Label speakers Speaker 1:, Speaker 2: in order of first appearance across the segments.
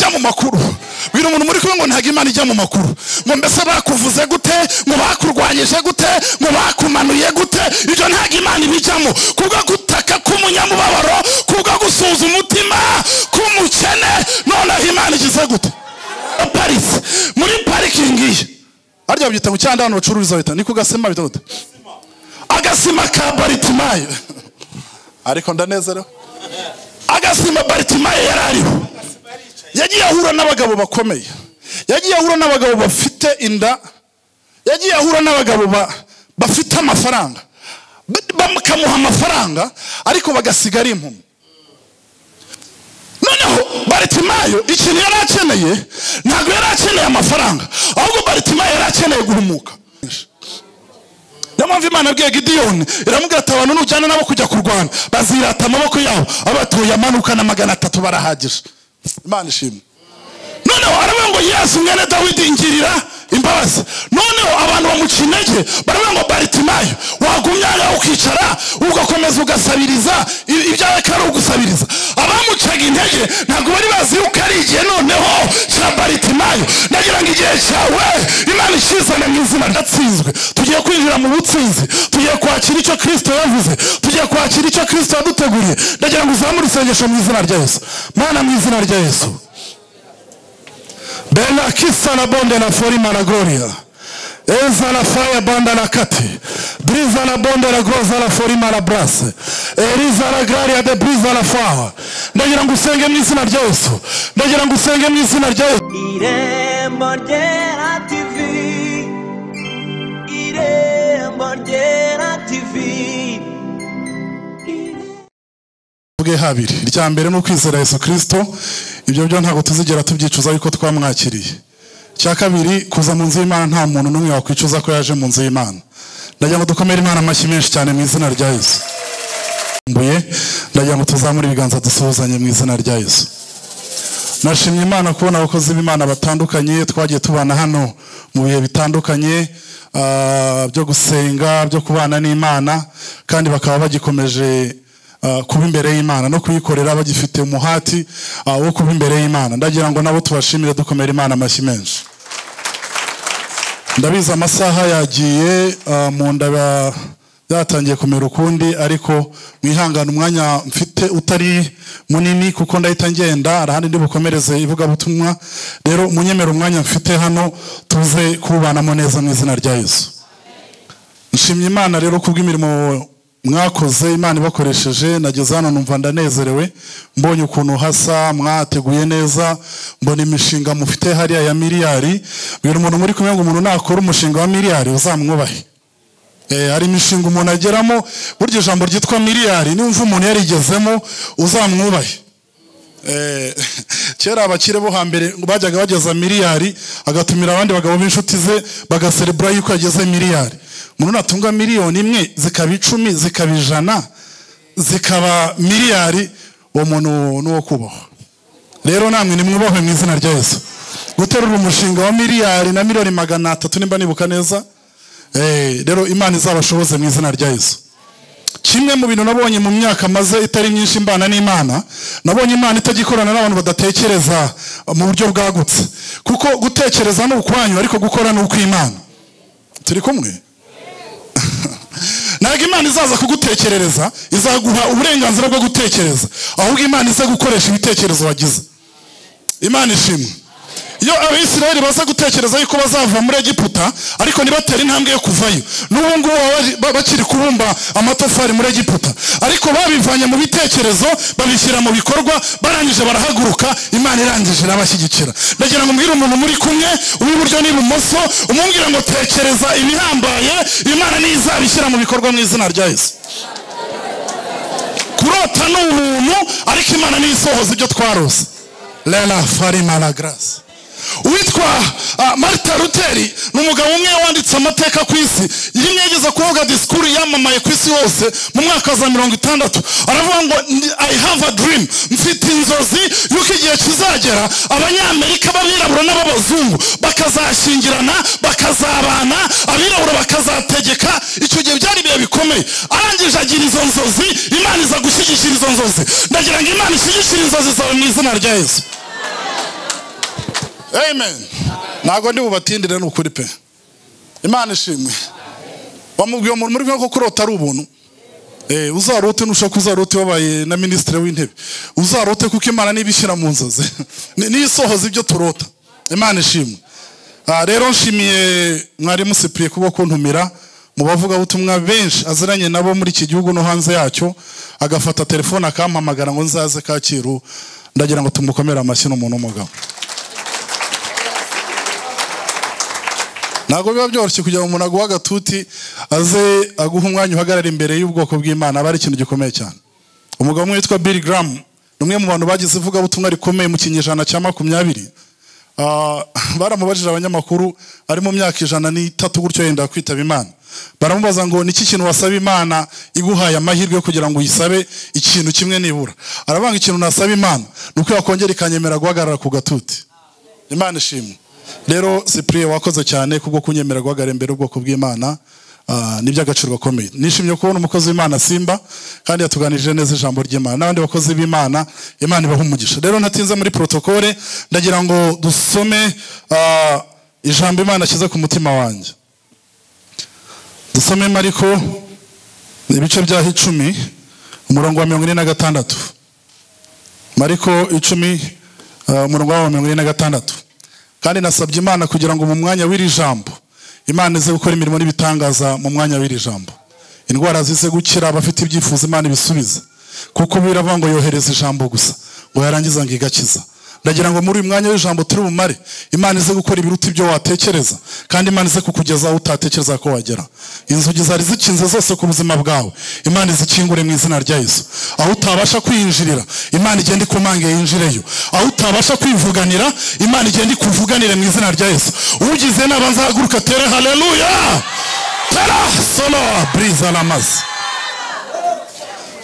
Speaker 1: ijya mu makuru. Bwira umuntu muri kumwe ngo ntago Imana ijya mu makuru. Ngo mbese bakuvuze gute, ngo bakurwanyije gute, ngo bakumanuye gute, ibyo ntago Imana ibijyamo. Kubwo gutaka k'umunyamubabaro, kubwo gusuza umutima k'umukene, noneho Imana igize gute? Paris muri parikingi harya byita mu cyanda abantu bacururiza bita niko gasema bita gute? Agasima ka Bartimayo. Ariko ndanezerewe. Agasima Bartimayo yarariho. Yagiye ahura n'abagabo bakomeye. Yagiye ahura n'abagabo bafite inda. Yagiye ahura n'abagabo bafite amafaranga. Bakamuha amafaranga ariko bagasigara impumyi. Noneho Bartimayo ikintu yari akeneye ntabwo yari akeneye amafaranga, ahubwo Bartimayo yari akeneye guhumuka. Mpamvu Imana abwiye Gideyoni iramubwira ati abantu nujyana nabo kujya kurwana bazirata amaboko yabo, abatuye amanuka na 300 barahagije. Imana ishimwe. Noneho aravuga ngo Yesu mwene Dawidi ngirira imbabazi. Noneho abantu bamucinege baravuga ngo Bartimayo wagumyaga ukicara ugakomeza ugasabiriza ibyawe kare ugusabiriza. Abamucaga intege ntabwo bari bazi yuko ari igihe noneho cya Bartimayo. Ndagira ngo igihe cyawe Imana ishizana mu izina ndatsinzwe. Tugiye kwinjira mu butsinzi, tugiye kwakira icyo Kristo yavuze, tugiye kwakira icyo Kristo yaduteguriye. Ndagira ngo uzamure isengesho mu izina rya Yesu. Mana mu izina rya Yesu. Bella kisa na bonde na forima na gloria. Eza la fire banda na kati. Briza na bonde la groza la forima na brasse. Eriza la gloria de briza la fire. Ndagira ngo usenge mu izina rya Yesu. Ndagira ngo usenge mu izina rya Yesu.
Speaker 2: Irembo ryera TV. Irembo ryera TV.
Speaker 1: Bwe habiri. Irya mbere no kwizera Yesu Kristo. Ibyo byo ntago tuzigera tubyicuza yuko twamwakiriye. Cya kabiri kuza mu nzu y'Imana nta muntu n'umwe wakwicuza ko yaje mu nzu y'Imana. Ndagira ngo dukomere Imana amashyi menshi cyane mu izina rya Yesu. Ndagira ngo tuzamure ibiganza dusuhuzanye mu izina rya Yesu. Nashimye Imana kubona abakozi b'Imana batandukanye twagiye tubana hano mu bihe bitandukanye byo gusenga, byo kubana n'Imana, kandi bakaba bagikomeje kuba imbere y'Imana no kuyikorera bagifite umuhati wo kuba imbere y'Imana. Ndagira ngo nabo tubashimire dukomere Imana amashyi menshi. Ndabiza amasaha yagiye mu nda byatangiye kumera ukundi, ariko mwihangana umwanya mfite utari munini kuko ndahita ngenda arahandi ndi bukomereze ivuga butumwa. Rero munyemera umwanya mfite hano tuze kubanamo neza mu izina rya Yesu. Nshimye Imana rero kubw'imirimo mwakoze Imana ibakoresheje. Nageze hano numva ndanezerewe, mbonye ukuntu hasa mwateguye neza, mbona imishinga mufite hariya ya miliyari. Bwira umuntu muri kumwe ngo umuntu nakora umushinga wa miliyari uzamwubahe. Hari imishinga umuntu ageramo, burya ijambo ryitwa miliyari niwumva umuntu yarigezemo uzamwubahe. Kera abakire bo hambere bajyaga bageza miliyari, agatumira abandi bagabo b'inshuti ze bagaserebura yuko yageze miliyari. Umuntu natunga miliyoni imwe zikaba 10 zikaba 100 zikaba miliyari, uwo muntu nuwo kubaho. Rero namwe nimwubahwe mu izina rya Yesu. Guterura umushinga wa miliyari na miliyoni 300 nimba nibuka neza. Rero Imana izabashoboze mu izina rya Yesu. Kimwe mu bintu nabonye mu myaka maze itari nyinshi mbana n'Imana, nabonye Imana itagikorana n'abantu badatekereza mu buryo bwagutse. Kuko gutekereza no ukwanyu, ariko gukora no ukw'Imana. Turi kumwe? Ntabwo Imana izaza kugutekerereza, izaguha uburenganzira bwo gutekereza, ahubwo Imana iza gukoresha ibitekerezo wagize. Imana ishimwe. Iyo Abisirayeli baza gutekereza yuko bazava muri Egiputa ariko nibatera intambwe yo kuvayo, n'ubu ngubu bakiri kubumba amatafari muri Egiputa, ariko babivanye mu bitekerezo babishyira mu bikorwa, barangije barahaguruka, Imana irangije irabashyigikira. Ndagira ngo mbwire umuntu muri kumwe uw'iburyo n'ibumoso, umubwira ngo tekereza ibihambaye, Imana nizabishyira mu bikorwa mu izina rya Yesu. Kurota ni ubuntu, ariko Imana nisohoza ibyo twarose. Lela farima la grace. Uwitwa Martin Luther ni umugabo umwe wanditse amateka ku isi. Yimwe yigeze kuvuga disikuru yamamaye ku isi hose mu mwaka wa 60. Aravuga ngo I have a dream, mfite inzozi yuko igihe kizagera abanyamerika b'abirabura n'abazungu bakazashyingirana, bakazabana, abirabura bakazategeka. Icyo gihe byari bihe bikomeye. Arangije agira izo nzozi, Imana iza gushyigikira izo nzozi. Ndagira ngo Imana ishyigikire inzozi zawe mu izina rya Yesu. Amen. Ntago ndi bubatindire n'ukuri pe. Imana ishimwe. Wamubwiye umuntu muri ko kurota ari ubuntu. Uzarote nushaka uzarote wabaye na ministre w'intebe. Uzarote kuko Imana nibishyira mu nzozi. Ni isohoza ibyo turota. Imana ishimwe. Rero nshimiye mwarimu Cyprien kuko kuntumira mu bavuga butumwa benshi aziranye nabo muri iki gihugu no hanze yacyo, agafata telefone akampamagara ngo nzaze Kacyiru. Ndagira ngo tumukomera amashyi n'umuntu w'umugabo. Nago biba byoroshye kugira umuntu aguha agatuti aze aguha umwanya uhagarara imbere y'ubwoko bw'Imana, aba ari ikintu gikomeye cyane. Umugabo umwe witwa Billy Graham, umwe mu bantu bagize ivuga butumwa rikomeye mu kinyejana cya 20. Baramubajije abanyamakuru ari mu myaka 103 gutyo yenda kwitaba Imana. Baramubaza ngo niki kintu wasaba Imana iguhaye amahirwe kugira ngo uyisabe ikintu kimwe nibura. Arabanga ikintu nasaba Imana nuko yakongera ikanyemera guhagarara ku gatuti. Imana ishimwe. Rero Cyprien wakoze cyane kubwo kunyemera guhagarara imbere ubwoko bw'Imana. Niby'agaciro gakomeye. Nishimye kubona umukozi w'Imana Simba kandi yatuganirije neza ijambo ry'Imana. N'abandi bakozi b'Imana, Imana ibaha umugisha. Rero natinze muri protokole, ndagira ngo dusome ijambo Imana kiza ku mutima wanjye. Dusome Mariko ibice bya 10 umurongo wa 46. Mariko 10 umurongo wa 46. Kandi nasabye Imana kugira ngo mu mwanya w'iri jambo Imana ize gukora imirimo n'ibitangaza mu mwanya w'iri jambo. Indwara zize gukira, abafite ibyifuzo Imana ibisubiza. Kuko biravuga ngo yohereza ijambo gusa ngo yarangiza ngo igakiza. Ndagira ngo muri uyu mwanya w'ijambo turi bumare Imana ize gukora ibiruta ibyo watekereza, kandi Imana ize kukugeza aho utatekereza ko wagera. Inzugi zari zikinze zose ku buzima bwawe Imana izikingure mu izina rya Yesu. Aho utabasha kwinjirira Imana igende ikumange yinjireyo. Aho utabasha kwivuganira Imana igende ikuvuganire mu izina rya Yesu. Ugize nabanza haguruka tere haleluya. Tera solo briza la mazi.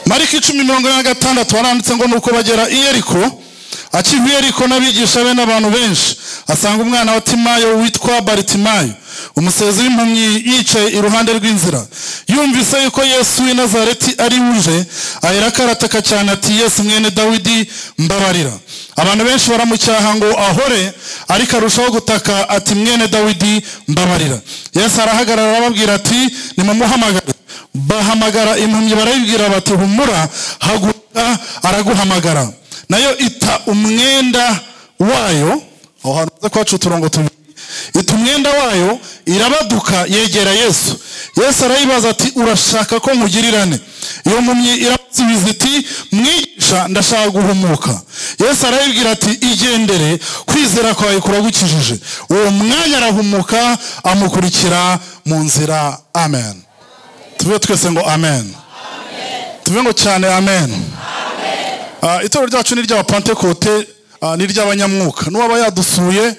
Speaker 1: Mariko 10:46 waranditse ngo nuko bagera i Yeriko. Akivuye Yeriko n'abigisha be n'abantu benshi, asanga umwana wa Timayo witwa Baritimayo, umusezi w'impumyi, yicaye iruhande rw'inzira. Yumvise yuko Yesu w'i Nazareti ari uje, ahera karataka cyane ati, Yesu mwene Dawidi mbabarira. Abantu benshi baramucyaha ngo ahore, ariko arushaho gutaka ati, mwene Dawidi mbabarira. Yesu arahagarara arababwira ati, nimumuhamagare. Bahamagara impumyi, barayibwira bati, humura, haguruka, araguhamagara. Nayo ita umwenda wayo, aho hanze kwacu uturongo tubiri, ita umwenda wayo irabaduka yegera Yesu. Yesu arayibaza ati, urashaka ko nkugirirane? Iyo mpumyi iramusubiza iti, mwigisha, ndashaka guhumuka. Yesu arayibwira ati, igendere, kwizera kwawe kuragukijije. Uwo mwanya arahumuka, amukurikira mu nzira. Amen. Tuvuge twese ngo amen. Tuvuge ngo cyane amen. Itorero ryacu ni ry'aba Pentecote, ni ry'abanyamwuka. N'uwaba yadusuye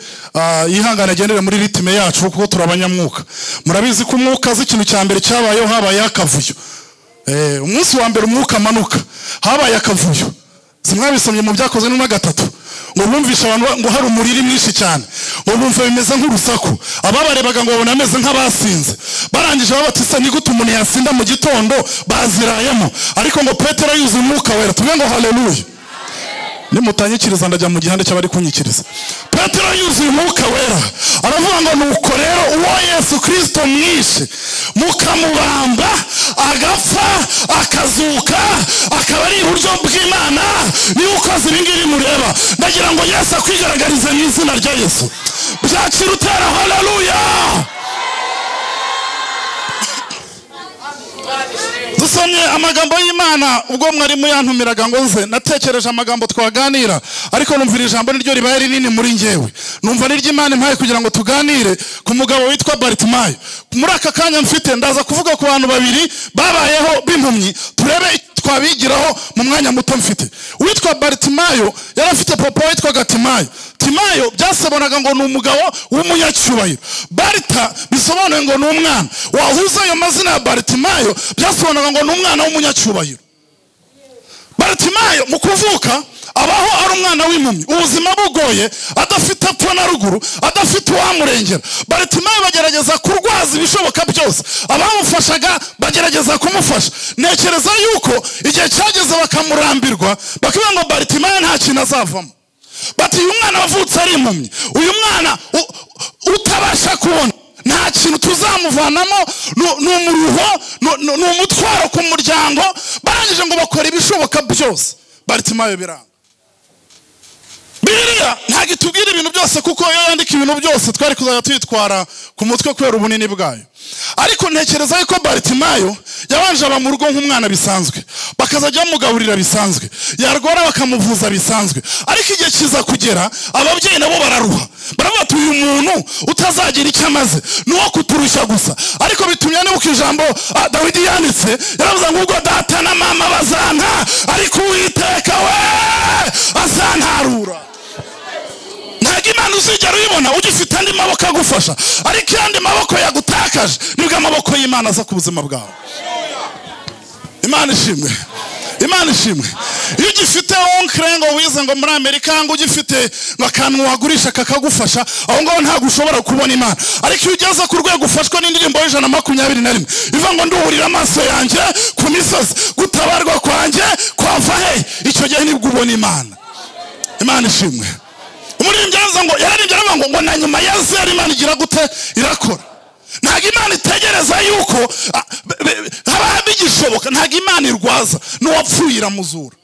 Speaker 1: yihangana agendere muri ritime yacu kuko turabanyamwuka. Murabizi ko umwuka z'ikintu cya mbere cyabayeho habaye akavuyo. Umunsi wa mbere umwuka amanuka habaye akavuyo. Simwabisomye mu byakozwe n'umwa 3 ngo bumvisha abantu ngo hari umuriri mwinshi cyane, ngo bumva bimeze nk'urusaku. Ababarebaga ngo babona ameze nk'abasinze. Barangije babatisa ni gute umuntu yasinda mu gitondo, bazirayemo. Ariko ngo Petero yuzuye umwuka wera. Tuvuge ngo haleluya. Nimutanyikiriza ndajya mu gihande cy'abari kunyikiriza. Petero yuzuye umwuka wera aravuga ngo nuko rero uwo Yesu Kristo mwishe mukamubamba, agapfa, akazuka, akaba ari iburyo bw'Imana, ni ukoze ibingiri mureba. Ndagira ngo Yesu akwigaragarize mu izina rya Yesu. Byakira utera haleluya. Dusomye amagambo y'Imana ubwo mwarimu yantumiraga ngo nze, natekereje amagambo twaganira, ariko numvira ijambo niryo ribaye rinini muri njyewe. Numva n'iry'Imana impaye kugira ngo tuganire ku mugabo witwa Baritimayo. Muri aka kanya mfite ndaza kuvuga ku bantu babiri babayeho b'impumyi, turebe twabigiraho mu mwanya muto mfite. Witwa Baritimayo yari afite papa witwa Timayo. Timayo byasobonaga ngo ni umugabo w'umunyacyubahiro. Barita bisobanuye ngo ni umwana. Wahuza ayo mazina ya Baritimayo byasobonaga ngo ni umwana w'umunyacyubahiro. Baritimayo mu kuvuka abaho ari umwana w'impumyi, ubuzima bugoye, adafite apfa na ruguru, adafite uwamurengera. Baritimayo bagerageza kurwaza ibishoboka byose, abamufashaga bagerageza kumufasha. Nekereza yuko igihe cyageze bakamurambirwa, bakavuga ngo Baritimayo nta kintu azavamo. Bati uyu mwana wavutse ari impumyi, uyu mwana utabasha kubona, nta kintu tuzamuvanamo, ni umuruho, ni umutwaro ku muryango. Barangije ngo bakora ibishoboka byose, Baritimayo biranga. Bibiliya ntabwo itubwira ibintu byose, kuko iyo yandika ibintu byose twari kuzajya tuyitwara ku mutwe kubera ubunini bwayo. Ariko ntekereza yuko Baritimayo yabanje aba mu rugo nk'umwana bisanzwe, bakazajya bamugaburira bisanzwe, yarwara bakamuvuza bisanzwe. Ariko igihe kiza kugera, ababyeyi nabo bararuha, baravuga ati uyu muntu utazagira icyo amaze ni uwo kuturushya gusa. Ariko bitumye nibuka ijambo Dawidi yanditse, yaravuze ngo ubwo data na mama bazanta, ariko Uwiteka we azantarura. Ntabwo Imana uzigera uyibona ugifite andi maboko agufasha, ariko iyo andi maboko yagutakaje nibwo amaboko y'Imana aza ku buzima bwawe. Imana ishimwe, Imana ishimwe. Iyo ugifite onkre ngo wize ngo muri Amerika, ngo ugifite akantu wagurisha kakagufasha, aho ngaho ntabwo ushobora kubona Imana. Ariko iyo ugeze ku rwego ufashwa n'indirimbo y'121 ivuga ngo nduhurira amaso yanjye ku misozi, gutabarwa kwanjye kwava he, icyo gihe nibwo ubona Imana. Imana ishimwe. Umuririmbyi aravuga ngo yararimbye aravuga ngo na nyuma ya zero Imana igira gute, irakora. Ntabwo Imana itegereza yuko haba bigishoboka, ntabwo Imana irwaza, n'uwapfuye iramuzura.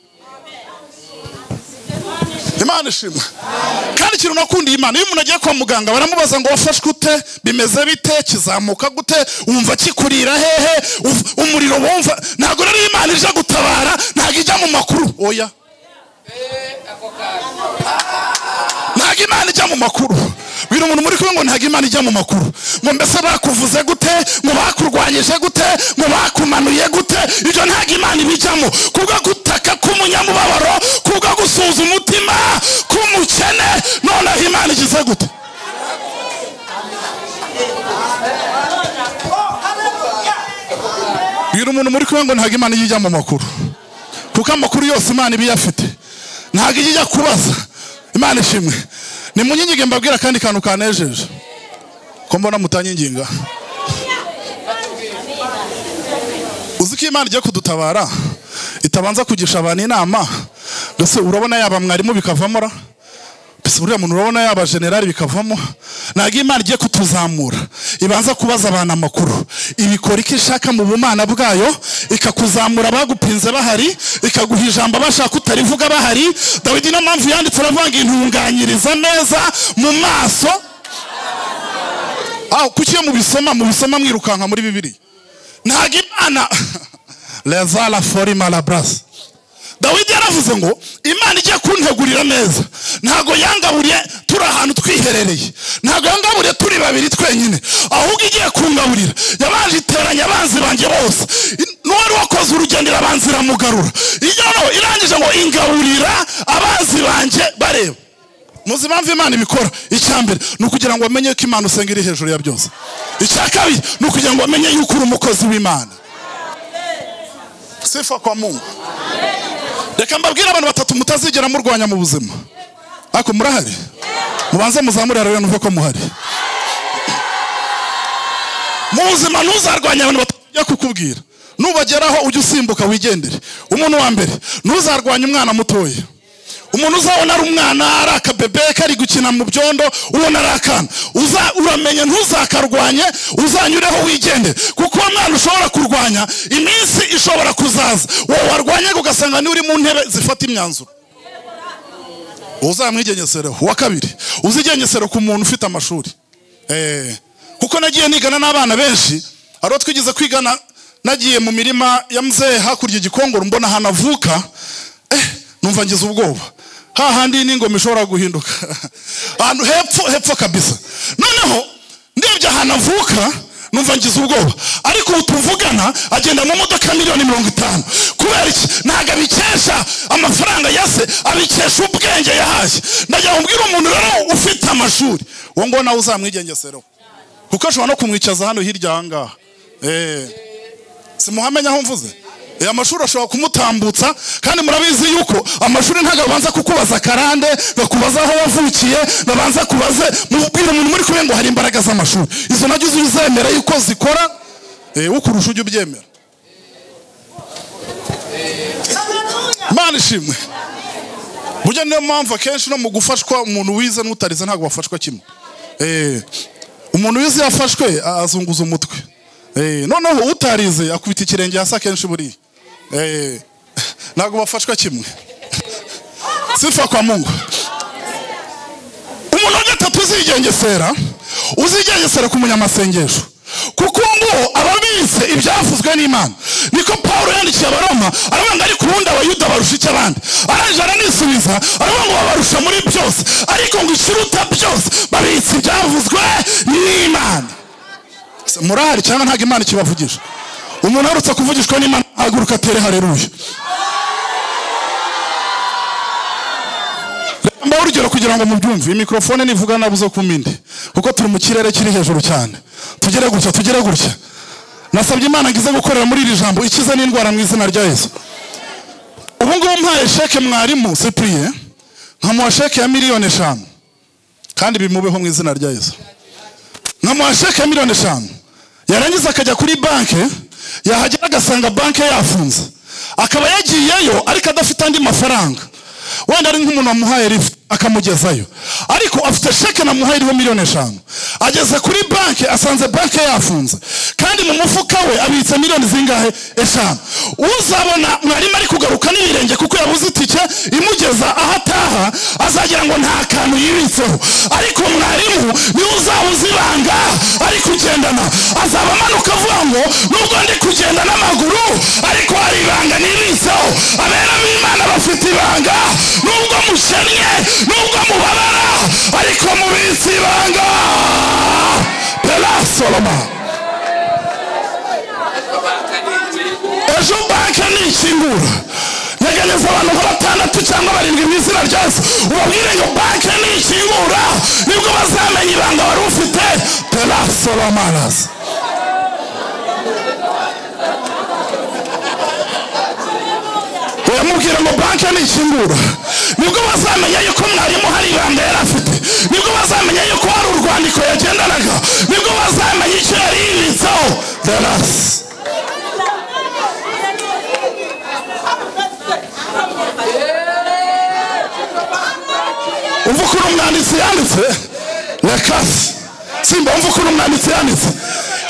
Speaker 1: Imana ishimwe. Kandi ikintu nakundiye Imana, iyo umuntu agiye kwa muganga baramubaza ngo wafashwe ute, bimeze bite, kizamuka gute, wumva kikurira hehe, umuriro wumva. Ntabwo rero Imana ije gutabara, ntabwo ijya mu makuru, oya. Ntabwo Imana ijya mu makuru. Biri umuntu muri kumwe ngo ntabwo Imana ijya mu makuru, ngo mbese bakuvuze gute, ngo bakurwanyije gute, ngo bakumanuye gute. Ibyo ntabwo Imana ibijyamo. Kubwo gutaka k'umunyamubabaro, kubwo gusuza umutima k'umukene, noneho Imana igize gute. Biri umuntu muri kumwe ngo ntabwo Imana ijya mu makuru, kuko amakuru yose Imana ibiyafite, ntabwo ijya kubaza. Imana ishimwe. Ni munyingige mbabwira kandi kantu kanejeje, ko mbona mutanyinginga. Uziko Imana igiye kudutabara itabanza kugisha abantu inama. Mbese urabona yaba mwarimu bikavamo ra, mbese uriya muntu urabona yaba generali bikavamo. Ntabwo Imana igiye kutuzamura ibanza kubaza abantu amakuru, ibikora icyo ishaka mu bumana bwayo, ikakuzamura bagupinze bahari, ikaguha ijambo bashaka utarivuga bahari. Dawidi na mpamvu yanditse aravuga ngo intunganyiriza neza mu maso. Kuki iyo mubisoma mwirukanka muri Bibiliya? Ntabwo Imana lezala forima la brasa. Dawidi yaravuze ngo Imana igiye kuntegurira neza, ntago yangaburiye turi ahantu twiherereye, ntago yangaburiye turi babiri twenyine, ahubwo igiye kungaburira yabanje iteranya abanzi banjye bose. N'uwari wakoze urugendo irabanza iramugarura, iyo irangije ngo ingaburira abanzi banjye bareba. Muzi impamvu Imana ibikora? Icyambere ni ukugira ngo bamenye ko Imana usenga iri hejuru ya byose. Icya kabiri ni ukugira ngo bamenye yuko uri umukozi w'Imana. Sifa kwa Mungu. Reka mbabwire abantu batatu mutazigera murwanya mu buzima. Ariko murahari? Mubanze muzamure rero nuve ko muhari. Mu buzima ntuzarwanya abantu batatu kukubwira, nubageraho ujye usimbuka wigendere. Umuntu wa mbere, ntuzarwanya umwana mutoya. Umuntu uzabona ari umwana, ari akabebe kari gukina mu byondo, ubona ari akana, uramenye ntuzakarwanye, uzanyureho wigende. Kuko uwo mwana ushobora kurwanya, iminsi ishobora kuzaza wowe warwanye ugasanga ni uri mu ntebe zifata imyanzuro, uzamwigengesereho. Wa kabiri, uzigengesere ku muntu ufite amashuri. Kuko nagiye nigana n'abana benshi, aro twigize kwigana, nagiye mu mirima ya mzee hakurya igikongoro, mbona hanavuka, numva ngize ubwoba. Hahandi n'ingoma ishobora guhinduka ahantu hepfo kabisa. Noneho ndebye hanavuka, numva ngize ubwoba. Ariko utuvugana agenda mu modoka $50,000,000. Kubera iki? Ntago abikesha amafaranga yase, abikesha ubwenge yahashye. Ndagira mbwira umuntu rero ufite amashuri, wo ngo nawe uzamwigengesereho, kuko ashobora no kumwicaza hano hirya ahangaha. Simuhamenya aho mvuze. Amashuri ashobora kumutambutsa, kandi murabizi yuko amashuri ntago abanza kukubaza karande, bakubaza aho wavukiye, babanza kubaze mubwira umuntu muri kumwe ngo hari imbaraga z'amashuri. Izo najyo uzemera yuko zikora, ukurusha ujye ubyemera. Imana ishimwe. burya niyo mpamvu akenshi no mu gufashwa umuntu wize n'utarize ntabwo bafashwa kimwe. Umuntu wize yafashwe azunguza umutwe, noneho utarize akubita ikirenge hasi akenshi buri ntabwo bafashwa kimwe. Sifa kwa Mungu. Umuntu wa gatatu uzigengesera ku munyamasengesho, kuko ngo ababize ibyavuzwe n'Imana. Niko Paulo yandikiye Abaroma aravuga ariko ubundi abayuda barusha iki abandi, aranje aranisubiza aravuga ngo babarusha muri byose, ariko ngo ikiruta byose babitse ibyavuzwe n'Imana. Murahari cyangwa ntabwo Imana ikibavugisha? Umuntu arutse kuvugishwa n'Imana haguruka tere haleluya. Mba urugero kugira ngo mubyumve, iyi mikrofone nivuga nabuze kuminde kuko turi mu kirere kiri hejuru cyane. Tugere gutya. Nasabye Imana ngize gukorera muri iri jambo ikiza n'indwara mu izina rya Yesu. Ubu ngubu mpaye sheke mwarimu Cyprien, nkamuha sheke ya $5,000,000 kandi bimubeho mu izina rya Yesu. Nkamuha sheke ya $5,000,000 yarangiza akajya kuri banke, yahagera agasanga banke yafunze, akaba yagiyeyo ariko adafite andi mafaranga. Wenda ari nk'umuntu wamuhaye lift akamugezayo, ariko afite sheke namuhaye iriho $5,000,000. Ageze kuri banke asanze banke yafunze, kandi mu mufuka we abitse miliyoni zingahe? 5. Uzabona mwarimu ari kugaruka n'ibirenge kuko yabuze itike imugeza aho ataha, azagira ngo nta kantu yibitseho, ariko mwarimu niwe uzabuze ibanga ari kugendana. Azaba amanuka avuga ngo nubwo ndi kugenda n'amaguru ariko hari ibanga nibitseho. Abera b'Imana bafite ibanga, nubwo mushennye, nubwo mubabara, ariko mubitse ibanga. Pela Solomon. Ejo banke nikingura, ntegereza abantu nka 6 cyangwa 7 mu izina rya Yesu, ubabwire ngo banke nikingura nibwo bazamenya ibanga wari ufite. Pela Solomon. Mubwira ngo banke nikingura nibwo bazamenya yuko mwarimu hari ibanga yari afite, nibwo bazamenya yuko hari urwandiko yagendanaga, nibwo bazamenya icyo yari yibitseho. Umva ukuntu umwanditsi yanditse, rekasi simba, umva ukuntu umwanditsi yanditse.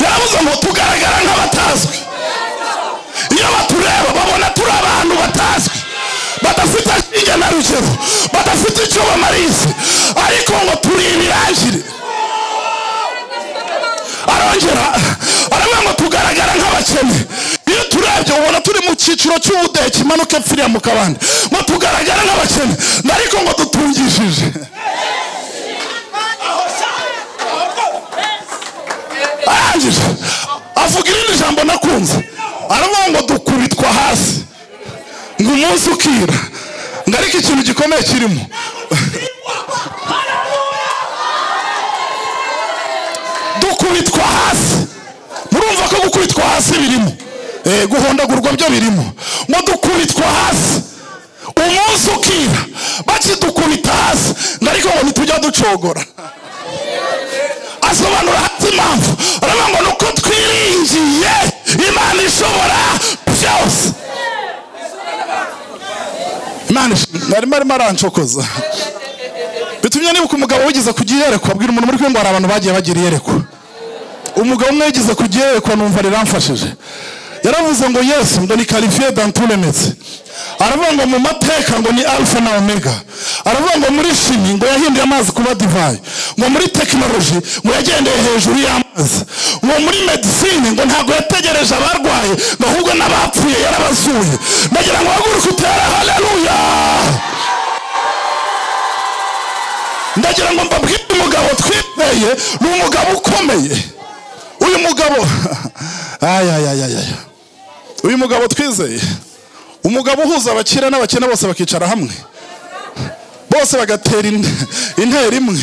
Speaker 1: Yaravuze ngo tugaragara nk'abatazwi. Iyo batureba babona turi abantu batazwi, badafite shinge na rugero, badafite icyo bamarize, ariko ngo turi ibirangire. Arongera aravuga ngo tugaragara nk'abakene. Iyo turebye ubona turi mu cyiciro cy'ubudehe kimanuka epfiriya mu kabande, ngo tugaragara nk'abakene, ariko ngo dutungishije. Arangije avuga irindi jambo nakunze, aravuga ngo dukubitwa hasi ngo umunsi ukira, ngo ariko ikintu gikomeye kirimo. Dukubitwa hasi, murumva ko gukubitwa hasi birimo, guhondagurwa byo birimo. Ngo dukubitwa hasi umunsi ukira, bakidukubita hasi, ngo ariko ngo ntitujya ducogora. Asobanura hati impamvu, aravuga ngo nuko twiringiye Imana ishobora byose. Imana arimo arancokoza. Bitumye nibuka umugabo wigeze kugira iyerekwa, abwira umuntu muri kwe ngo hari abantu bagiye bagira iyerekwa. Umugabo umwe yigeze kugira iyerekwa numva riramfashije. Yaravuze ngo Yesu ngo ni qualifié dans tous les métiers. Aravuga ngo mu mateka ngo ni alpha na omega. Aravuga ngo muri shimi ngo yahinduye amazi kuba divayi, ngo muri technology ngo yagendeye hejuru y'amazi, ngo muri medicine ngo ntago yategereje abarwaye, ngo ahubwo n'abapfuye yarabazuye. Ndagira ngo haguruke utere haleluya. Ndagira ngo mbabwire umugabo twiteye ni umugabo ukomeye. Uyu mugabo uyu mugabo twizeye, umugabo uhuza abakira n'abakene bose bakicara hamwe, bose bagatera intera imwe.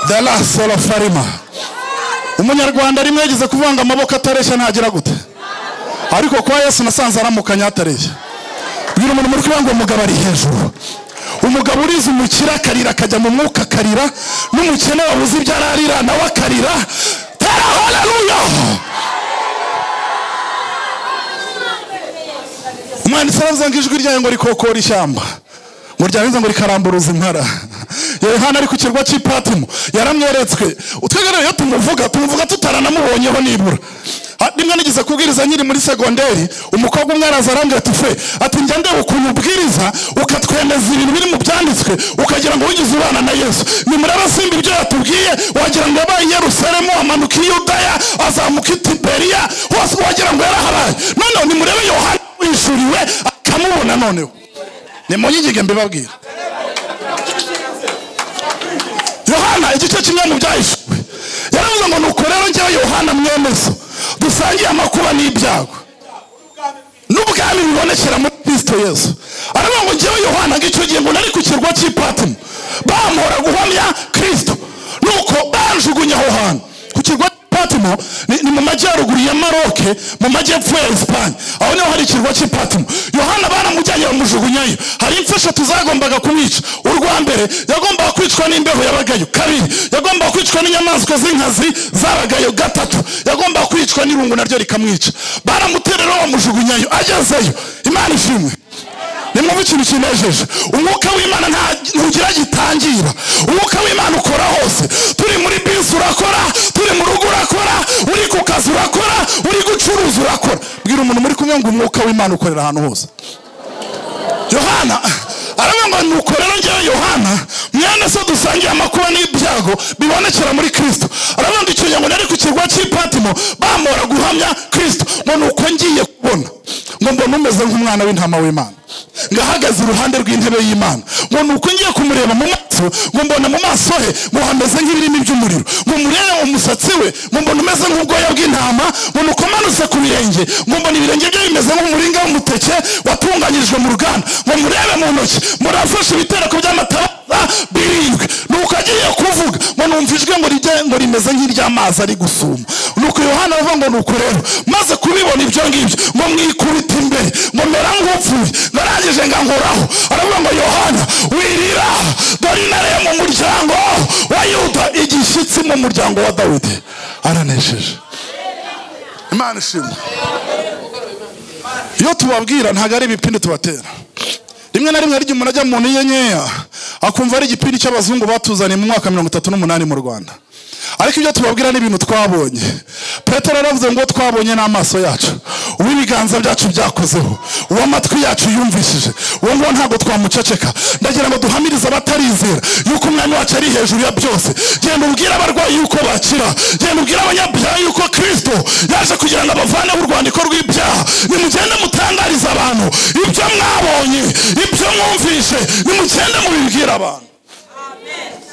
Speaker 1: Dala Solo Farima. Umunyarwanda rimwe yagize kuvanga amaboko atareshya ntagira gute, ariko kwa Yesu nasanze aramukanya atareshya. Bwira umuntu muri kwango umugabo ari hejuru. Umugabo uriza umukira akarira akajya mu mwuka akarira, n'umukene wabuze ibyo ararira nawe akarira. Tera haleluya. umwanditsi aravuze ngo ijwi ryayo ngo rikokora ishyamba, ngo ryahinze ngo rikaramburuza impara. Yohana ari ku kirwa cy'Ipatimo yaramweretswe. Twebwe rero iyo tumuvuga tutaranamubonyeho nibura. Rimwe nigeze kubwiriza nyiri muri segonderi, umukobwa umwe araza arambwira ati fe, ati njya ndeba ukuntu ubwiriza ukatwemeza ibintu biri mu byanditswe ukagira ngo wigize ubana na Yesu. Nimureba simba ibyo yatubwiye wagira ngo yabaye i Yerusalemu, amanuka i Yudaya, azamuka i Tiberiya, hose wagira ngo yarahabaye. Noneho nimurebe Yohana wishuriwe akamubona. Noneho nimunyigige mbibabwira, Yohana igice kimwe mu byahishwe yaravuze ngo nuko rero njyewe Yohana mwene so dusangiye amakuba n'ibyago n'ubwami bibonekera muri Kristo Yesu. Aravuga ngo njyewe Yohana ngicyo gihe ngo nari ku kirwa cy'Ipatimo bampora guhamya Kristo, nuko banjugunya aho hantu ku kirwa cy'Ipatimo. Ni mu majyaruguru ya Maroc, mu majyepfo ya Espagne, aho niho hari ikirwa cy'Ipatimo. Yohana baramujyanye bamujugunyayo. Hari imfasha tuzagombaga kumwica. Urwa mbere yagombaga kwicwa n'imbeho yabagayo, kabiri yagombaga kwicwa n'inyamaswa z'inkazi zabagayo, gatatu yagombaga kwicwa n'irungu naryo rikamwica. Baramuterera bamujugunyayo. Agezeyo Imana ishimwe. Nimwumve ikintu kinejeje, umwuka w'Imana ntugira gitangira. Umwuka w'Imana ukora hose. Turi muri bisi urakora, turi mu rugo urakora, uri ku kazi urakora, uri gucuruza urakora. Bwira umuntu muri kumwe ngo umwuka w'Imana ukorera ahantu hose. Yohana aravuga ngo nuko rero njyewe Yohana mwene so dusangiye amakuba n'ibyago bibonekera muri Kristo. Aravuga ngo icyo gihe ngo nari ku kirwa cy'Ipatimo bamora guhamya Kristo, ngo nuko ngiye kubona ngo mbona umeze nk'umwana w'intama w'Imana ngahagaze iruhande rw'intebe y'Imana, ngo nuko ngiye kumureba mu maso, ngo mbona mu maso he ngo hameze nk'ibirimi by'umuriro, ngo murebe umusatsi we ngo mbona umeze nk'ubwoya bw'intama, ngo nuko manutse ku birenge ngo mbona ibirenge bye bimeze nk'umuringa w'umuteke watunganyirijwe mu ruganda, ngo murebe mu ntoki murafashe ibitereko by'amatabaza birindwi. Nuko agiye kuvuga ngo numva ijwi ngo rimeze nk'iry'amazi ari gusuma. Nuko Yohana aravuga ngo nuko rero maze kubibona ibyo ngibyo ngo mwikubita imbere ngo mera nk'upfuye, narangije ngankoraho. Aravuga ngo Yohana wirira, dore intare yo mu muryango wa Yuda, igishyitsi mu muryango wa Dawidi aranesheje. Imana ishimwe. Iyo tubabwira ntago ari ibipindi tubatera. Rimwe na rimwe ari umuntu ajya mu nyeya akumva ari igipindi cy'abazungu batuzaniye mu mwaka 38 mu Rwanda, ariko ibyo tubabwira ni ibintu twabonye. Petero yaravuze ngo twabonye n'amaso yacu, uw'ibiganza byacu byakozeho, uw'amatwi yacu yumvishije, uwo ngo ntabwo twamuceceka. Ndagira ngo duhamirize abatarizera yuko umwami wacu ari hejuru ya byose. Genda ubwira abarwayi yuko bakira, genda ubwira abanyabyaha yuko Kristo yaje kugira ngo abavane urwandiko rw'ibyaha. Nimugende mutangariza abantu ibyo mwabonye, ibyo mwumvishe, nimugende mubibwira abantu.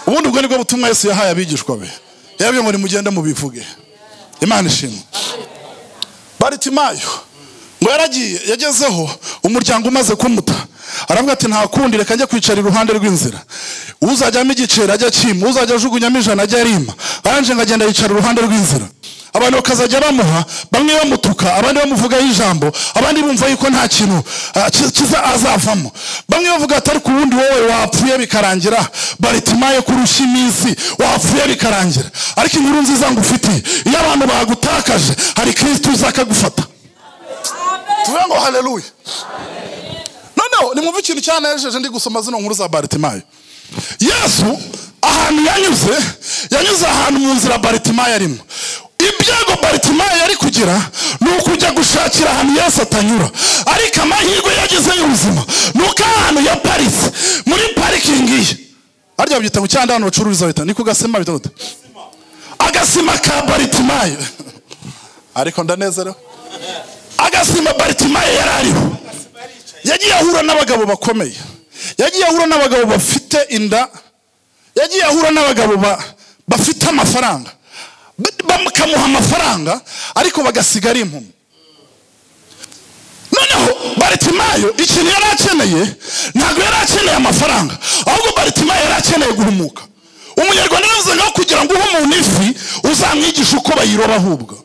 Speaker 1: Ubundi ubwo nibwo butumwa Yesu yahaye abigishwa be, yabwiye ngo nimugende mubivuge. Imana ishimwe. Baritimayo ngo yaragiye, yagezeho umuryango umaze kumuta, aravuga ati nta kundi reka njye kwicara iruhande rw'inzira, uzajyamo igiceri ajya kimwe, uzajya ajugunyamo ijana ajya rima, aranje ngagenda yicara iruhande rw'inzira. Abantu bakazajya bamuha, bamwe bamutuka, abandi bamuvugaho ijambo, abandi bumva yuko nta kintu kiza azavamo. Bamwe bavuga ati ariko ubundi wowe wapfuye bikarangira, Baritimayo kurusha iminsi wapfuye bikarangira. Ariko inkuru nziza ngufitiye, iyo abantu bagutakaje hari Kristo uzakagufata. Tuvuga ngo haleluya. Noneho nimwumve ikintu cyanejeje ndi gusoma zino nkuru za Baritimayo. Yesu ahantu yanyuze ahantu mu nzira Baritimayo arimo. Ibyago Baritimayo yari kugira nuko ujya gushakira ahantu Yesu atanyura, ariko amahirwe yagize y'ubuzima nuko ahantu ya Paris muri parking ye arya byita mu cyanda hano bacururiza bita niko gasema bita gute, agasima ka Baritimayo. Ariko ndanezero agasima Baritimayo yarariho, yagiye ahura n'abagabo bakomeye, yagiye ahura n'abagabo bafite inda, yagiye ahura n'abagabo bafite amafaranga, bakamuha amafaranga ariko bagasigara impumyi. Noneho Baritimayo ikintu yari akeneye ntabwo yari akeneye amafaranga, ahubwo Baritimayo yari akeneye guhumuka. Umunyarwanda yavuze ngo kugira ngo uhe umuntu ifi uzamwigisha uko bayiroba ahubwo,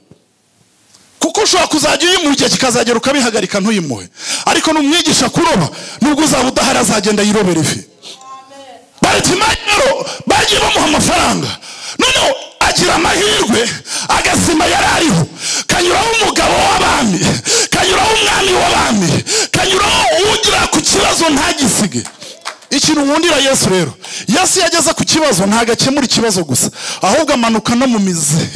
Speaker 1: kuko ushobora kuzajya uyimuha igihe kikazagera ukabihagarika ntuyimuhe, ariko numwigisha kuroba nubwo uzaba udahari azagenda yirobera ifi. Baritimayo bagiye bamuha amafaranga, noneho agira amahirwe agasima yari ariho kanyuraho umugabo w'abami, kanyuraho umwami w'abami, kanyuraho ugira ku kibazo ntagisige. Ikintu nkundira Yesu rero, Yesu yageze ku kibazo ntago akemura ikibazo gusa, ahubwo amanuka no mu mizi.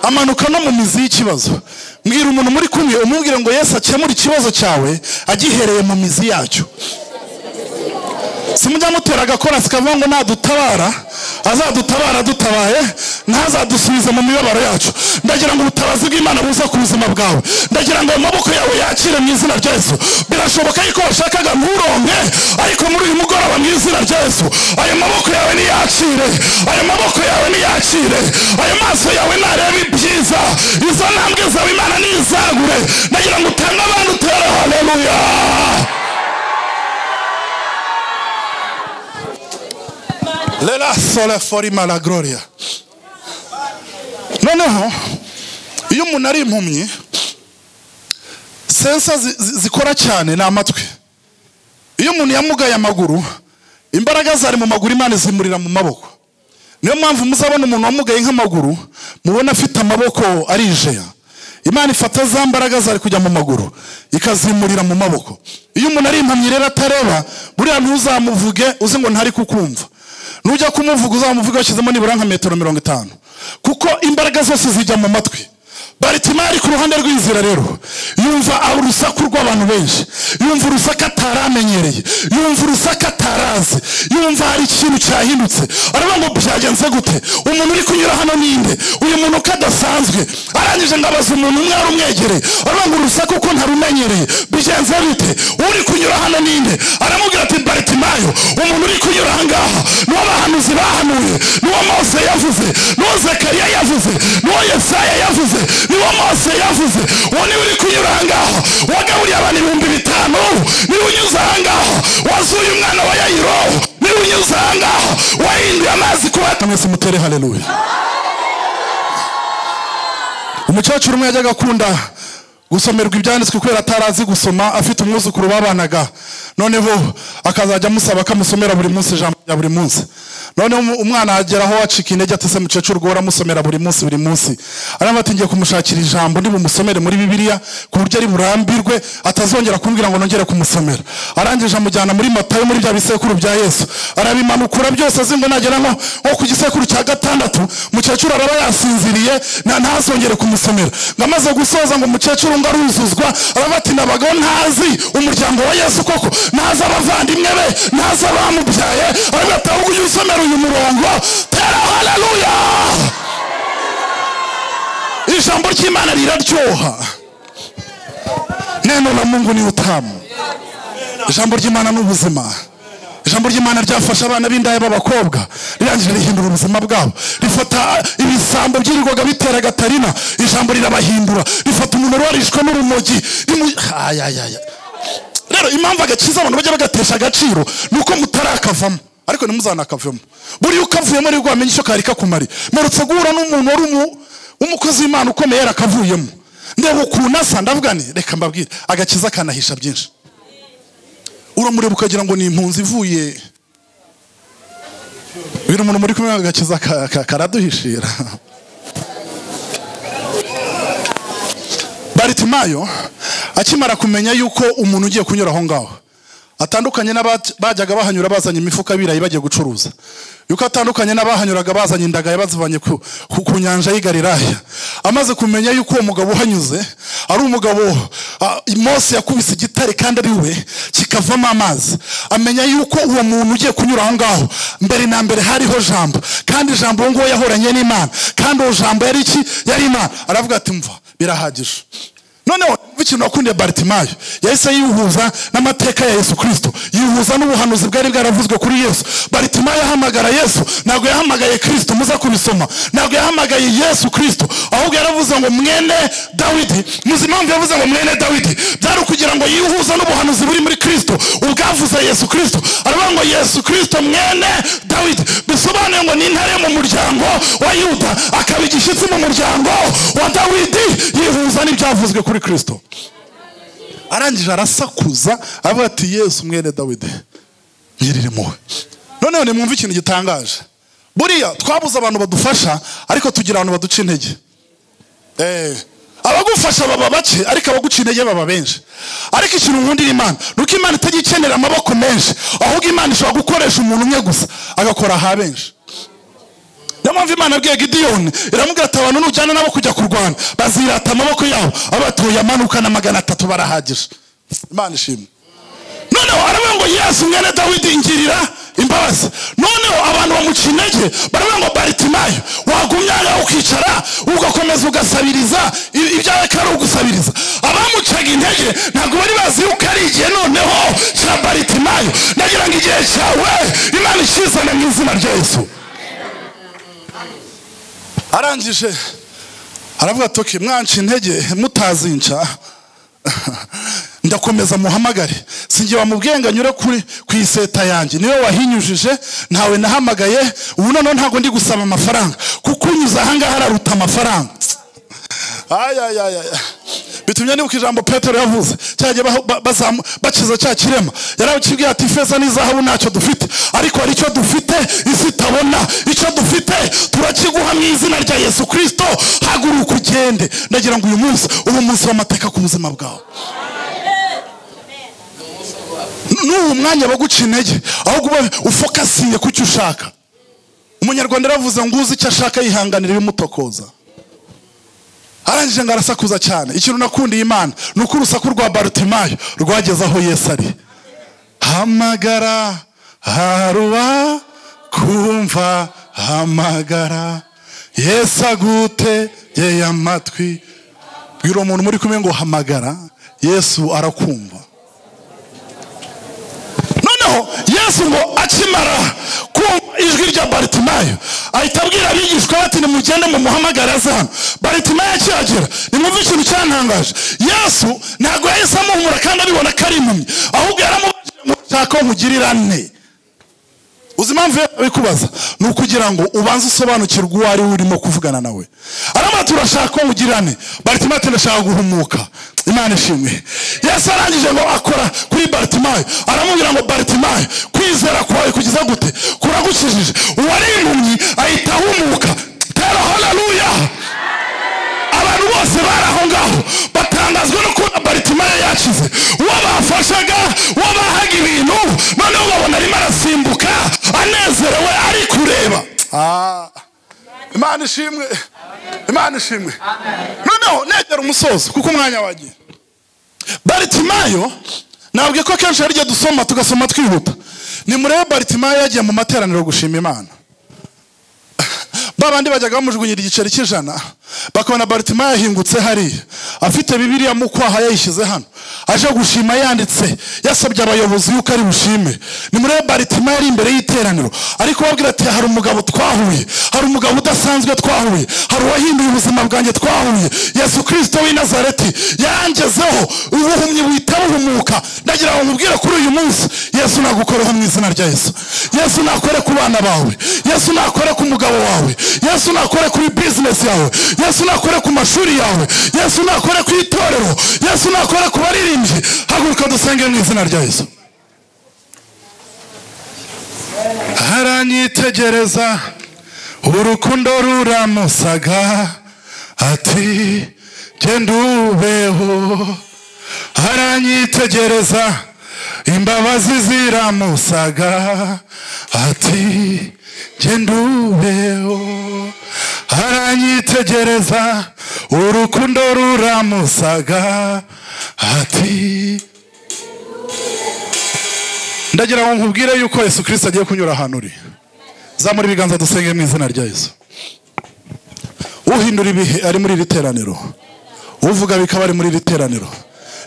Speaker 1: Amanuka no mu mizi y'ikibazo. Mbwira umuntu muri kumwe umubwire ngo Yesu akemura ikibazo cyawe agihereye mu mizi yacyo. Simujya mutera agakora sikavuga ngo nadutabara azadutabara dutabaye, ntazadusubiza mu mibabaro yacu. Ndagira ngo ubutabazi bw'Imana buza ku buzima bwawe. Ndagira ngo amaboko yawe yakire mu izina rya Yesu. Birashoboka yuko washakaga nturonke, ariko muri uyu mugoroba mu izina rya Yesu ayo maboko yawe niyakire, ayo maboko yawe niyakire, ayo maso yawe narebe ibyiza, izo ntambwe zawe Imana nizagure. Ndagira ngo utange abantu utere haleluya. Lela sole forima la gloria. Noneho iyo umuntu ari impumyi, sensa zikora cyane ni amatwi. Iyo umuntu yamugaye amaguru, imbaraga zari mu maguru Imana zimurira mu maboko. Niyo mpamvu muzabona umuntu wamugaye nk'amaguru mubona afite amaboko arijeya. Imana ifata za mbaraga zari kujya mu maguru ikazimurira mu maboko. Iyo umuntu ari impumyi rero atareba, buriya ntuzamuvuge uzi ngo ntari kukumva. Nujya kumuvuga uzamuvuga washyizemo nibura nka metero 50, kuko imbaraga zose zijya mu matwi. Baritimayo ari ku ruhande rw'inzira rero yumva urusaku rw'abantu benshi, yumva urusaku ataramenyereye, yumva urusaku atarazi, yumva hari ikintu cyahindutse. Aravuga ngo byagenze gute? Umuntu uri kunyura hano ninde? Uyu muntu kadasanzwe. Arangije ngabaza umuntu umwe ari umwegereye, aravuga ngo urusaku ko ntarumenyereye bigenze bite? Uri kunyura hano ninde? Aramubwira ati Baritimayo, umuntu uri kunyura aha ngaha ni abahanuzi bahanuye, ni Mose yavuze, ni Zekariya yavuze, ni Yesaya yavuze, niwo Mose yavuze. Uwo niwe uri kunyura aha ngaha wagaburiye abantu 5,000, niwe unyuze aha ngaha wazuye umwana wa Yayiro, niwe unyuze aha ngaha wahinduye amazi kuba. Mwese mutere haleluya. Umukecuru umwe yajyaga akunda gusomerwa ibyanditswe kubera atarazi gusoma, afite umwuzukuru babanaga. Noneho akazajya amusaba akamusomera buri munsi ijambo rya buri munsi. Noneho umwana ageraho acika intege ati se mukecuru ngo aramusomera buri munsi. Aramba ati ngiye kumushakira ijambo ndi bumusomere muri Bibiliya ku buryo ari burambirwe atazongera kumbwira ngo nongere kumusomera. Arangije amujyana muri Matayo muri bya bisekuru bya Yesu. Arabimanukura byose azingo nagera nko ku gisekuru cya 6, mukecuru araba yasinziriye ntazongere kumusomera. Ngamaze gusoza ngo mukecuru ngo aruzuzwa, araba ati nabagaho ntazi umuryango wa Yesu koko, naza abavandimwe be, naza bamubyaye. Araba ati ahubwo usomera uyu murongo tera haleluya. Ijambo ry'Imana riraryoha. Neno la Mungu ni utamu. Ijambo ry'Imana n'ubuzima. Ijambo ry'Imana ryafasha abana b'indaya b'abakobwa, rirangije rihindura ubuzima bwabo. Rifata ibisambo byirirwaga bitera Gatarina, ijambo rirabahindura. Rifata umuntu warishwe n'urumogi. Rero impamvu agakiza abantu bajya bagatesha agaciro nuko mutarakavamo, ariko nimuzanakavemo. Buri ukavuyemo ari rwamenye icyo kari kakumari. Merutse guhura n'umuntu wari umukozi w'Imana ukomeye yarakavuyemo. Ndeba ukuntu asa, ndavuga nti reka mbabwire agakiza kanahisha byinshi. Uramureba ukagira ngo ni impunzi ivuye. Biri umuntu muri kumwe agakiza karaduhishira. Baritimayo akimara kumenya yuko umuntu ugiye kunyura aho ngaho atandukanye n'abajyaga bahanyura bazanye imifuka birayi bagiye gucuruza, yuko atandukanye n'abahanyuraga bazanye indagara bazivanye ku nyanja y'i Galilaya. Amaze kumenya yuko uwo mugabo uhanyuze ari umugabo Mose yakubise igitare kandi ari we kikavamo amazi, amenya yuko uwo muntu ugiye kunyura aho ngaho mbere na mbere hariho jambo, kandi jambo ngo yahoranye n'Imana, kandi uwo jambo yari iki? Yari Imana. Aravuga ati mva birahagije. Noneho ikintu wakundiye Baritimayo yahise yihuza n'amateka ya Yesu Kristo, yihuza n'ubuhanuzi bwari bwaravuzwe kuri Yesu. Baritimayo yahamagara Yesu, ntabwo yahamagaye Kristo, muza kubisoma. Ntabwo yahamagaye Yesu Kristo, ahubwo yaravuze ngo mwene Dawidi. Muzi impamvu yavuze ngo mwene Dawidi? Byari kugira ngo yihuza n'ubuhanuzi buri muri Kristo ubwavuze Yesu Kristo. Aravuga ngo Yesu Kristo mwene Dawidi, bisobanuye ngo ni intare mu muryango wa Yuda, akaba igishyitsi mu muryango wa Dawidi. Yihuza n'ibyavuzwe kuri Kristo. Arangije arasakuza avuga ati Yesu mwene Dawidi nyiririmo. Noneho ni mwumva ikintu gitangaje. Buriya twabuze abantu badufasha, ariko tugira abantu baduca intege. abagufasha baba bake ariko abagucineye baba benshi. Ariko ikintu nkundira Imana nuko Imana itagikenera amaboko menshi, ahubwo Imana ishobora gukoresha umuntu umwe gusa agakora ha benshi. Niyo mpamvu Imana yabwiye Gideyoni iramubwira ati abantu nujyana nabo kujya kurwana bazirata amaboko yabo, abatuye amanuka na 300 barahagije. Imana ishimwe. Noneho aravuga ngo Yesu mwene Dawidi ingirira imbabazi. Noneho abantu bamucinege baravuga ngo Baritimayo wagumyaga ukicara ugakomeza ugasabiriza ibyawe kari ugusabiriza. Abamucaga intege ntabwo bari bazi yuko ari igihe noneho cya Baritimayo. Ndagira ngo igihe cyawe Imana ishizane mu izina rya Yesu. Arangije aravuga ati mwanci intege mutazinca ndakomeza muhamagare. Singiye wamubwiye ngo anyure ku iseta yanjye, niwe wahinyujije, ntawe nahamagaye. Ubu noneho ntago ndi gusaba amafaranga kuko unyuza ahangaha araruta amafaranga. Bitumye nibuka ijambo Petero yavuze cyagiye bakiza cya kirema. Yarabikibwiye ati ifeza n'izahabu ntacyo dufite, ariko hari icyo dufite isi itabona. Icyo dufite turakiguha mu izina rya Yesu Kristo. Haguruka ugende. Ndagira ngo uyu munsi ubu munsi w'amateka ku buzima bwawe. N'uwo mwanya baguca intege ahubwo ufokasinge ku cyo ushaka. Umunyarwanda yaravuze ngo uzi icyo ashaka yihanganira ibimutokoza. Arangije ngo arasakuza cyane. Ikintu nakundiye Imana nuko urusaku rwa Baritimayo rwageze aho Yesu ari. Hamagara haruba kumva, hamagara Yesu agutegeye amatwi. Bwira umuntu muri kumwe ngo hamagara Yesu arakumva. Noneho Yesu ngo akimara kumva ijwi rya Baritimayo ahita abwira abigishwa bati nimugende mu muhamagara hano. Baritimayo akihagera nimwumve ikintu cyantangaje. Yesu ntabwo yahise amuhumura kandi abibona ko ari impumyi, ahubwo yaramubajije ngo nshaka nkugirira nte. Uzi impamvu yabikubaza ni ukugira ngo ubanze usobanukirwe uwo ari urimo kuvugana nawe. Aramubwira turashaka nkugirira nte. Baritimayo ati ndashaka guhumuka. Imana ishimwe. Yesu arangije ngo akora kuri Baritimayo aramubwira ngo Baritimayo kwizera kwawe kugeza gute kuragukijije. Uwari impumyi ahita ahumuka. Tera haleluya. Abantu bose bari aho ngaho batangazwa no kubona Baritimayo yakize. Uwo bafashaga, uwo bahaga ibintu, noneho babona arimo arasimbuka anezerewe ari kureba. Imana ishimwe. Imana ishimwe. Noneho negera umusozo kuko umwanya wagiye. Baritimayo nabwiye ko kenshi ari dusoma tugasoma twihuta. Ni murebe Baritimayo yagiye mu materaniro gushima Imana. Babandi bajyaga bamujugunyira igiceri cy'ijana bakabona Baritimayo yahingutse hariya afite Bibiliya mu kwaha yayishyize hano aje gushima yanditse yasabye abayobozi yuko ari bushime. Ni murebe Baritimayo ari imbere y'iteraniro ariko babwira ati hari umugabo twahuye, hari umugabo udasanzwe twahuye, hari uwahinduye ubuzima bwanjye twahuye, Yesu Kristo w'i Nazareti yangezeho ubuhumyi buhita buhumuka. Ndagira ngo nkubwire kuri uyu munsi Yesu nagukoreho mu izina rya Yesu. Yesu nakore ku bana bawe, Yesu nakore ku mugabo wawe, Yesu nakore kuri business yawe, Yesu nakore ku mashuri yawe, Yesu nakore ku itorero, Yesu nakore ku baririmbyi. Haguruka dusenge mu izina rya Yesu. Aranyitegereza urukundo ruramusaga ati genda ubeho. Aranyitegereza imbabazi ziramusaga ati genda ubeho. Aranyitegereza urukundo ruramusaga ati. Ndagira ngo nkubwire yuko Yesu Kristo agiye kunyura ahantu uri. Zamura ibiganza dusenge mu izina rya Yesu. Uhindura ibihe ari muri iri teraniro, uvuga bikaba ari muri iri teraniro.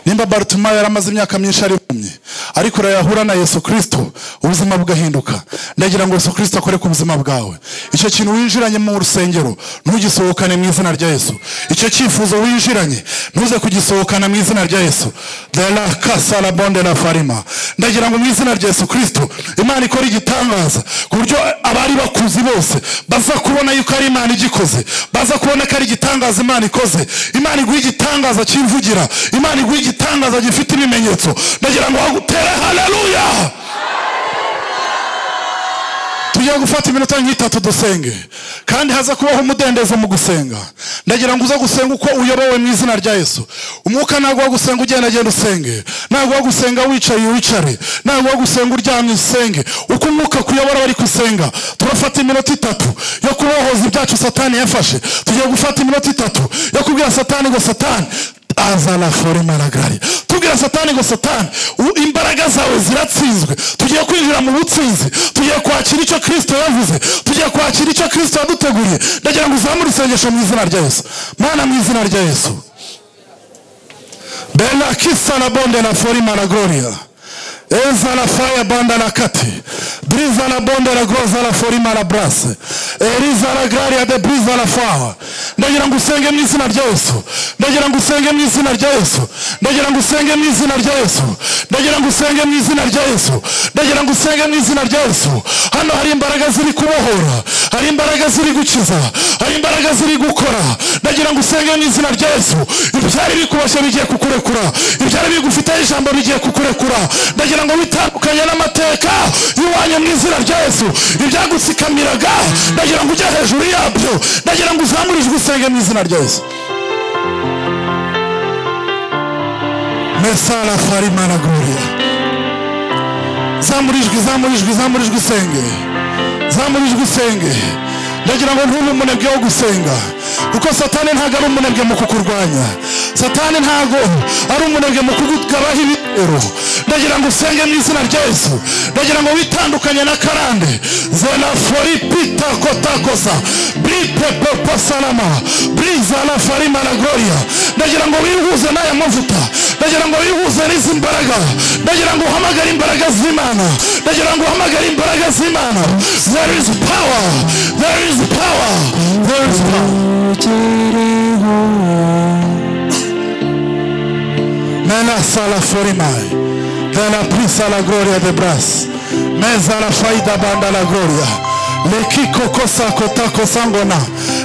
Speaker 1: Nimba Baritimayo yaramaze imyaka myinshi ari impumyi ariko urayahura na Yesu Kristo ubuzima bugahinduka. Ndagira ngo Yesu Kristo akore ku buzima bwawe. Icyo kintu winjiranye mu rusengero ntugisohokane mu izina rya Yesu. Icyo cyifuzo winjiranye ntuze kugisohokana mu izina rya Yesu. Dala kasala bonde la farima. Ndagira ngo mu izina rya Yesu Kristo Imana ikora igitangaza ku buryo abari bakuzi bose baza kubona yuko ari Imana igikoze, baza kubona ko ari igitangaza Imana ikoze. Imana iguha igitangaza cy'imvugira, Imana iguha igitangaza gifite ibimenyetso. Ndagira ngo agutere haleluya. tugiye gufata iminota nk'itatu dusenge, kandi haza kubaho umudendezo mu gusenga. Ndagira ngo uza gusenga uko uyobowe mu izina rya Yesu. Umwuka ntabwo wo gusenga ugenda usenge, ntabwo wo gusenga wicaye wicare, ntabwo wo gusenga uryamye usenge. Uko umwuka kuyobora bari gusenga. Turafata iminota itatu yo kubohoza ibyacu Satani yafashe. Tugiye gufata iminota itatu yo kubwira Satani ngo Satani azala forima la graria. Tubwira Satani ngo Satani imbaraga zawe ziratsinzwe. Tugiye kwinjira mu butsinzi, tugiye kwakira icyo Kristo yavuze, tugiye kwakira icyo Kristo yaduteguriye. Ndagira ngo uzamure isengesho mu izina rya Yesu. Mana mu izina rya Yesu. Bella kisa la bonde la forima la gloria. Eza la fire banda la kati. Briza la bonde la groza la forima la brasse. Eriza la graria de briza la fire. Ndagira ngo usenge mu izina rya Yesu. Ndagira ngo usenge mu izina rya Yesu. Ndagira ngo usenge mu izina rya Yesu. Ndagira ngo usenge mu izina rya Yesu. Ndagira ngo usenge mu izina rya Yesu. Hano hari imbaraga ziri kubohora, hari imbaraga ziri gukiza, hari imbaraga ziri gukora. Ndagira ngo usenge mu izina rya Yesu. Ibyari bikuboshye bigiye kukurekura, ibyari bigufiteho ijambo bigiye kukurekura. Ndagira ngo bitandukanye n'amateka y'uwanyu mu izina rya Yesu. Ibyagutsikamiraga ndagira ngo ujye hejuru yabyo. Ndagira ngo uzamurijwe usenge mu izina rya Yesu. Mesala farima la gloria. Zamurijwe usenge. Zamurijwe usenge. Ndagira ngo ntube umunebwe wo gusenga, kuko Satani ntabwo ari umunebwe mu kukurwanya. Satani ntabwo ari umunebwe mu kugugabaho ibitero. Ndagira ngo usenge mu izina rya Yesu. Ndagira ngo witandukanye na karande. Zela fori pita kotakosa bripe popa salama briza la farima la gloria. Ndagira ngo wihuze n'aya mavuta. Ndagira ngo wihuze n'izi mbaraga. Ndagira ngo uhamagare imbaraga z'Imana. Ndagira ngo uhamagare imbaraga z'Imana. There is power. There is power. There is power. Mena sala forimai. Della prisa la gloria de bras. Meza la faida banda la gloria. Le kiko kosa kotako sangona.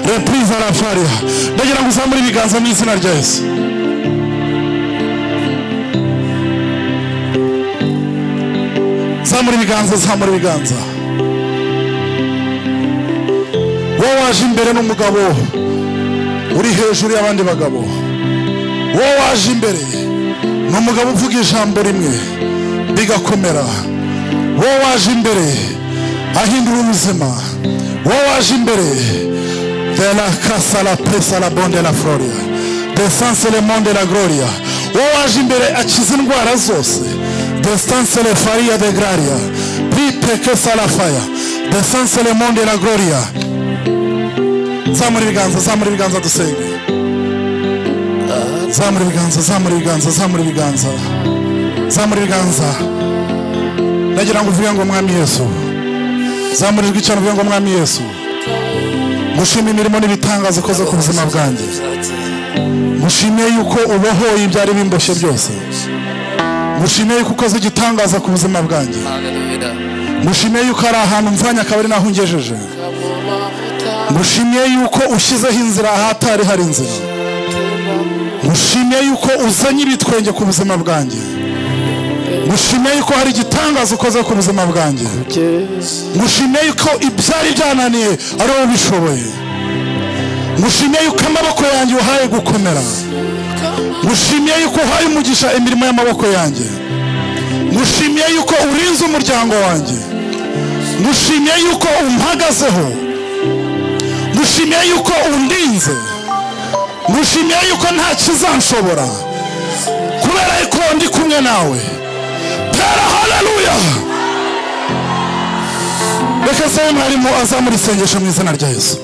Speaker 1: Reprisa la faria. Ndagira ngo uzamure ibiganza mu izina rya Yesu. Zamura ibiganza. Wowe waje imbere n'umugabo uri hejuru y'abandi bagabo. Wowe waje imbere n'umugabo uvuga ijambo rimwe bigakomera. Wowe waje imbere ahindura ubuzima. Wowe waje imbere de la casa la presa la bonde la floria descense le monde la gloria. Wowe waje imbere akiza indwara zose. Descense le faria de graria pipe que sala faya descense le monde la gloria. Zamura ibiganza dusenge. Zamura ibiganza. Ndagira ngo uvuge ngo Mwami Yesu. Zamurijwe cyane uvuge ngo Mwami Yesu. Mushimye imirimo n'ibitangazo ukoze ku buzima bwanjye. Mushimye yuko ubohoye ibyari bimboshye byose. Mushimye yuko ukoze igitangaza ku buzima bwanjye. Mushimye yuko ari ahantu mvanya akaba ari naho ungejeje. Mushimye yuko ushyizeho inzira ahatari hari inzira. Mushimye yuko uzanye ibitwenge ku buzima bwanjye. Mushimye yuko hari igitangaza ukoze ku buzima bwanjye. Mushimye yuko ibyari byananiye ari wowe ubishoboye. Mushimye yuko amaboko yanjye uhaye gukomera. Mushimye yuko uhaye umugisha imirimo y'amaboko yanjye. Mushimye yuko urinze umuryango wanjye. Mushimye yuko umpagazeho. Mushimye yuko undinze. Mushimye yuko nta kizanshobora kubera yuko ndi kumwe nawe. Tera haleluya. Reka se mwarimu azamura isengesho mu izina rya Yesu.